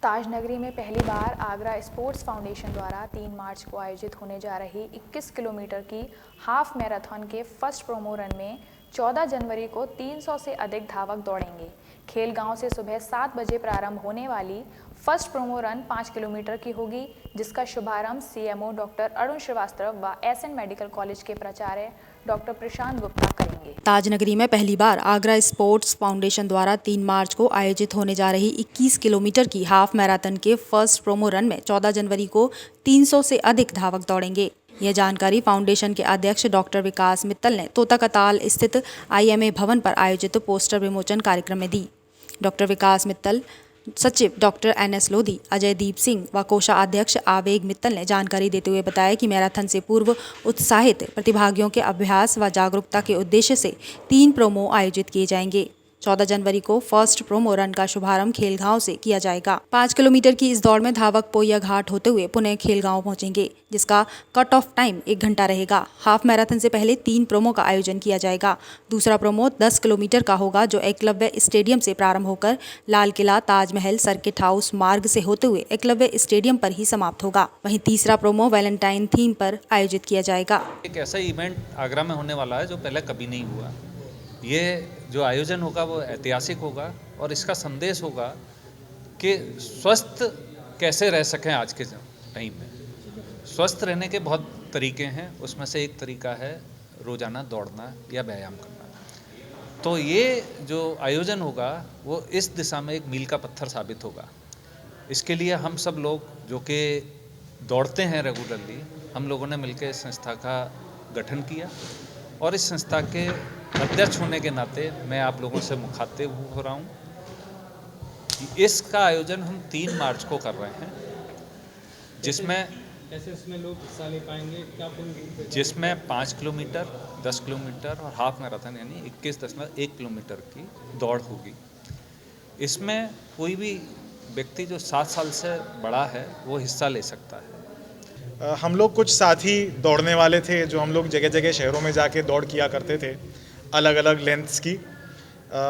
ताजनगरी में पहली बार Agra sports foundation द्वारा 3 मार्च को आयोजित होने जा रही 21 किलोमीटर की हाफ मैराथन के फर्स्ट प्रोमो रन में 14 जनवरी को 300 से अधिक धावक दौड़ेंगे। खेलगांव से सुबह 7 बजे प्रारंभ होने वाली फर्स्ट प्रोमो रन 5 किलोमीटर की होगी, जिसका शुभारंभ सीएमओ डॉक्टर अरुण श्रीवास्तव व एसएन मेडिकल कॉलेज के प्राचार्य डॉक्टर प्रशांत गुप्ता करेंगे। ताजनगरी में पहली बार आगरा स्पोर्ट्स फाउंडेशन द्वारा 3 मार्च को आयोजित होने जा रही 21 किलोमीटर की हाफ मैराथन के फर्स्ट प्रोमो रन में 14 जनवरी को 300 से अधिक धावक दौड़ेंगे। यह जानकारी फाउंडेशन के अध्यक्ष डॉक्टर विकास मित्तल ने तोताकताल स्थित आईएमए भवन पर आयोजित पोस्टर विमोचन कार्यक्रम में दी। डॉक्टर विकास मित्तल, सचिव डॉक्टर एनएस लोधी, अजय दीप सिंह व कोषाध्यक्ष आवेग मित्तल ने जानकारी देते हुए बताया कि मैराथन से पूर्व उत्साहित प्रतिभागियों के अभ्यास व जागरूकता के उद्देश्य से 3 प्रोमो आयोजित किए जाएंगे। 14 जनवरी को फर्स्ट प्रोमो रन का शुभारंभ खेलगांव से किया जाएगा। 5 किलोमीटर की इस दौड़ में धावक पोइया घाट होते हुए पुनः खेलगांव पहुंचेंगे, जिसका कट ऑफ टाइम 1 घंटा रहेगा। हाफ मैराथन से पहले 3 प्रोमो का आयोजन किया जाएगा। दूसरा प्रोमो 10 किलोमीटर का होगा, जो एकलव्य स्टेडियम से प्रारंभ होकर लाल किला, ताजमहल, सर्किट हाउस मार्ग से होते हुए एकलव्य स्टेडियम पर ही समाप्त होगा। वहीं तीसरा प्रोमो वैलेंटाइन थीम पर आयोजित किया जाएगा। एक ऐसा इवेंट आगरा में होने वाला है जो पहले कभी नहीं हुआ। ये जो आयोजन होगा वो ऐतिहासिक होगा और इसका संदेश होगा कि स्वस्थ कैसे रह सकें। आज के टाइम में स्वस्थ रहने के बहुत तरीके हैं, उसमें से एक तरीका है रोज़ाना दौड़ना या व्यायाम करना। तो ये जो आयोजन होगा वो इस दिशा में एक मील का पत्थर साबित होगा। इसके लिए हम सब लोग जो कि दौड़ते हैं रेगुलरली, हम लोगों ने मिलकर इस संस्था का गठन किया और इस संस्था के अध्यक्ष होने के नाते मैं आप लोगों से मुखातिब हो रहा हूँ। इसका आयोजन हम 3 मार्च को कर रहे हैं, जिसमें लोग हिस्सा ले पाएंगे क्या? जिसमें 5 किलोमीटर, 10 किलोमीटर और हाफ मैराथन यानी 21.1 किलोमीटर की दौड़ होगी। इसमें कोई भी व्यक्ति जो 7 साल से बड़ा है वो हिस्सा ले सकता है। हम लोग कुछ साथी दौड़ने वाले थे जो हम लोग जगह जगह शहरों में जाके दौड़ किया करते थे, अलग अलग लेंथ्स की।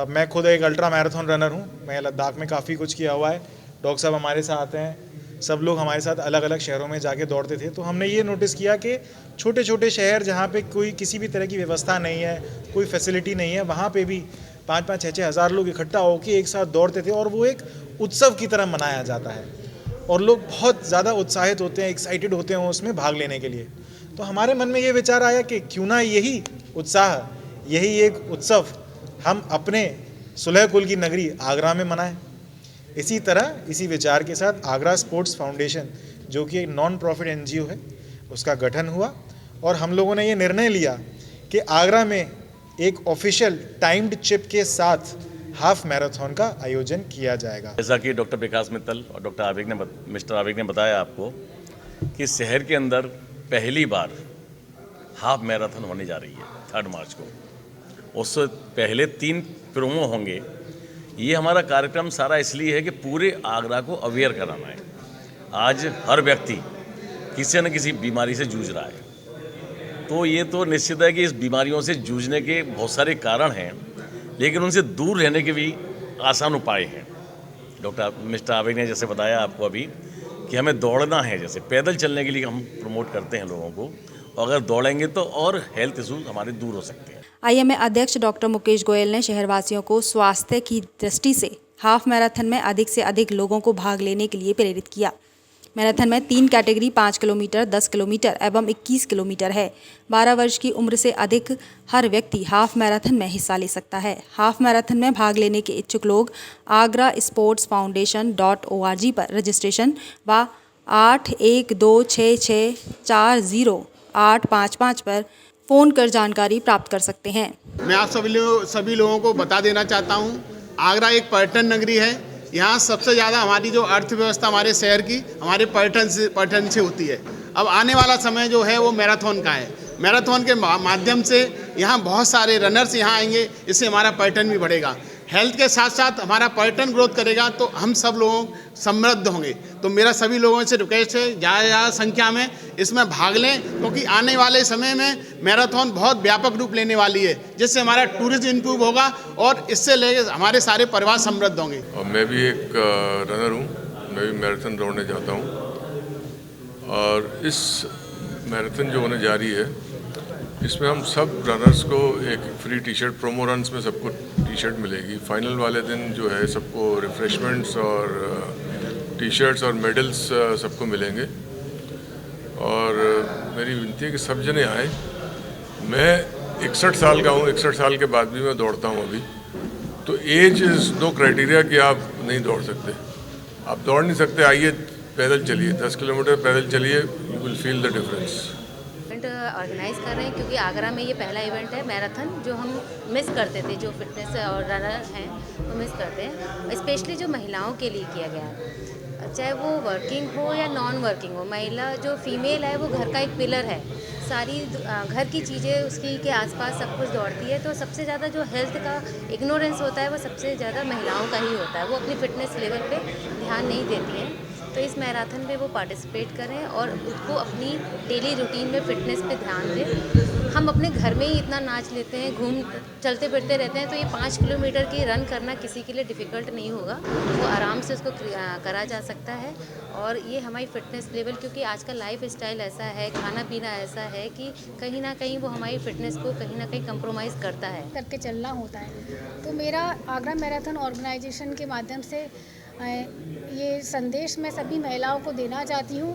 मैं खुद एक अल्ट्रा मैराथन रनर हूँ। मैं लद्दाख में काफ़ी कुछ किया हुआ है। डॉक्टर साहब हमारे साथ हैं, सब लोग हमारे साथ अलग अलग शहरों में जाके दौड़ते थे। तो हमने ये नोटिस किया कि छोटे छोटे शहर जहाँ पे कोई किसी भी तरह की व्यवस्था नहीं है, कोई फैसिलिटी नहीं है, वहाँ पे भी 5-5, 6-6 हज़ार लोग इकट्ठा होकर एक साथ दौड़ते थे और वो एक उत्सव की तरह मनाया जाता है और लोग बहुत ज़्यादा उत्साहित होते हैं, एक्साइटेड होते हैं उसमें भाग लेने के लिए। तो हमारे मन में ये विचार आया कि क्यों ना यही उत्साह, यही एक उत्सव हम अपने सुलह कुल की नगरी आगरा में मनाएं। इसी तरह इसी विचार के साथ आगरा स्पोर्ट्स फाउंडेशन, जो कि एक नॉन प्रॉफिट एनजीओ है, उसका गठन हुआ और हम लोगों ने ये निर्णय लिया कि आगरा में एक ऑफिशियल टाइम्ड चिप के साथ हाफ मैराथन का आयोजन किया जाएगा। जैसा कि डॉक्टर विकास मित्तल और मिस्टर आवेग ने बताया आपको कि शहर के अंदर पहली बार हाफ मैराथन होने जा रही है 3 मार्च को। उससे पहले 3 प्रोमो होंगे। ये हमारा कार्यक्रम सारा इसलिए है कि पूरे आगरा को अवेयर कराना है। आज हर व्यक्ति किसी न किसी बीमारी से जूझ रहा है, तो ये तो निश्चित है कि इस बीमारियों से जूझने के बहुत सारे कारण हैं, लेकिन उनसे दूर रहने के भी आसान उपाय हैं। मिस्टर आवेग ने जैसे बताया आपको अभी कि हमें दौड़ना है, जैसे पैदल चलने के लिए हम प्रमोट करते हैं लोगों को, और अगर दौड़ेंगे तो और हेल्थ इशूज हमारे दूर हो सकते हैं। आईएमए अध्यक्ष डॉक्टर मुकेश गोयल ने शहरवासियों को स्वास्थ्य की दृष्टि से हाफ मैराथन में अधिक से अधिक लोगों को भाग लेने के लिए प्रेरित किया। मैराथन में 3 कैटेगरी 5 किलोमीटर, 10 किलोमीटर एवं 21 किलोमीटर है। 12 वर्ष की उम्र से अधिक हर व्यक्ति हाफ मैराथन में हिस्सा ले सकता है। हाफ मैराथन में भाग लेने के इच्छुक लोग आगरा स्पोर्ट्स फाउंडेशन.org पर रजिस्ट्रेशन व 8126640855 पर फ़ोन कर जानकारी प्राप्त कर सकते हैं। मैं आप सभी लोगों को बता देना चाहता हूँ, आगरा एक पर्यटन नगरी है। यहाँ सबसे ज़्यादा हमारी जो अर्थव्यवस्था हमारे शहर की हमारे पर्यटन से होती है। अब आने वाला समय जो है वो मैराथन का है। मैराथन के माध्यम से यहाँ बहुत सारे रनर्स यहाँ आएंगे, इससे हमारा पर्यटन भी बढ़ेगा। हेल्थ के साथ साथ हमारा पर्यटन ग्रोथ करेगा तो हम सब लोग समृद्ध होंगे। तो मेरा सभी लोगों से रिक्वेस्ट है, ज़्यादा संख्या में इसमें भाग लें, क्योंकि आने वाले समय में मैराथन बहुत व्यापक रूप लेने वाली है, जिससे हमारा टूरिज्म इंप्रूव होगा और इससे ले हमारे सारे परिवार समृद्ध होंगे। और मैं भी एक रनर हूँ मैं भी मैराथन दौड़ने जाता हूँ और इस मैराथन जो होने जा रही है इसमें हम सब रनर्स को एक free T shirt, promo runs में सबको टी शर्ट मिलेगी। फाइनल वाले दिन जो है सबको रिफ्रेशमेंट्स और टी शर्ट्स और मेडल्स सबको मिलेंगे। और मेरी विनती है कि सब जने आए। मैं 61 साल का हूँ, 61 साल के बाद भी मैं दौड़ता हूँ अभी। तो एज इज़ नो क्राइटेरिया कि आप नहीं दौड़ सकते। आप दौड़ नहीं सकते, आइए पैदल चलिए, 10 किलोमीटर पैदल चलिए, you will feel the difference. Event organise कर रहे हैं क्योंकि आगरा में ये पहला इवेंट है मैराथन जो हम मिस करते थे, जो फिटनेस और रनर हैं वो मिस करते हैं। स्पेशली जो महिलाओं के लिए किया गया है, चाहे वो वर्किंग हो या नॉन वर्किंग हो, महिला जो फीमेल है वो घर का एक पिलर है। सारी घर की चीज़ें उसकी के आसपास सब कुछ दौड़ती है। तो सबसे ज़्यादा जो हेल्थ का इग्नोरेंस होता है वो सबसे ज़्यादा महिलाओं का ही होता है। वो अपनी फिटनेस लेवल पे ध्यान नहीं देती हैं। तो इस मैराथन में वो पार्टिसिपेट करें और उसको अपनी डेली रूटीन में फ़िटनेस पे ध्यान दें। हम अपने घर में ही इतना नाच लेते हैं, चलते फिरते रहते हैं, तो ये 5 किलोमीटर की रन करना किसी के लिए डिफ़िकल्ट नहीं होगा। वो आराम से उसको करा जा सकता है। और ये हमारी फ़िटनेस लेवल, क्योंकि आज का लाइफ स्टाइल ऐसा है, खाना पीना ऐसा है कि कहीं ना कहीं वो हमारी फ़िटनेस को कहीं ना कहीं कंप्रोमाइज़ करता है। करके चलना होता है। तो मेरा आगरा मैराथन ऑर्गेनाइजेशन के माध्यम से ये संदेश मैं सभी महिलाओं को देना चाहती हूँ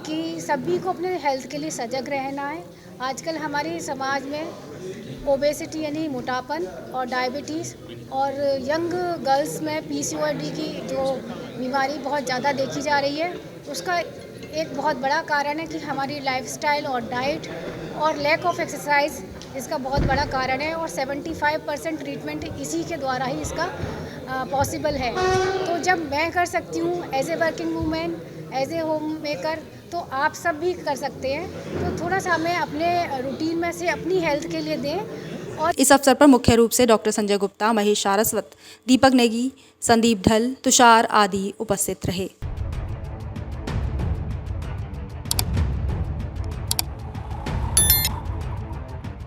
कि सभी को अपने हेल्थ के लिए सजग रहना है। आजकल हमारे समाज में ओबेसिटी यानी मोटापन और डायबिटीज़ और यंग गर्ल्स में पीसीओडी की जो बीमारी बहुत ज़्यादा देखी जा रही है, उसका एक बहुत बड़ा कारण है कि हमारी लाइफस्टाइल और डाइट और लैक ऑफ एक्सरसाइज इसका बहुत बड़ा कारण है। और 75% ट्रीटमेंट इसी के द्वारा ही इसका पॉसिबल है। तो जब मैं कर सकती हूँ as a working women, as a home maker, तो आप सब भी कर सकते हैं। तो थोड़ा सा हमें अपने रूटीन में से अपनी हेल्थ के लिए दें। और इस अवसर पर मुख्य रूप से डॉक्टर संजय गुप्ता, महेश सारस्वत, दीपक नेगी, संदीप ढल, तुषार आदि उपस्थित रहे।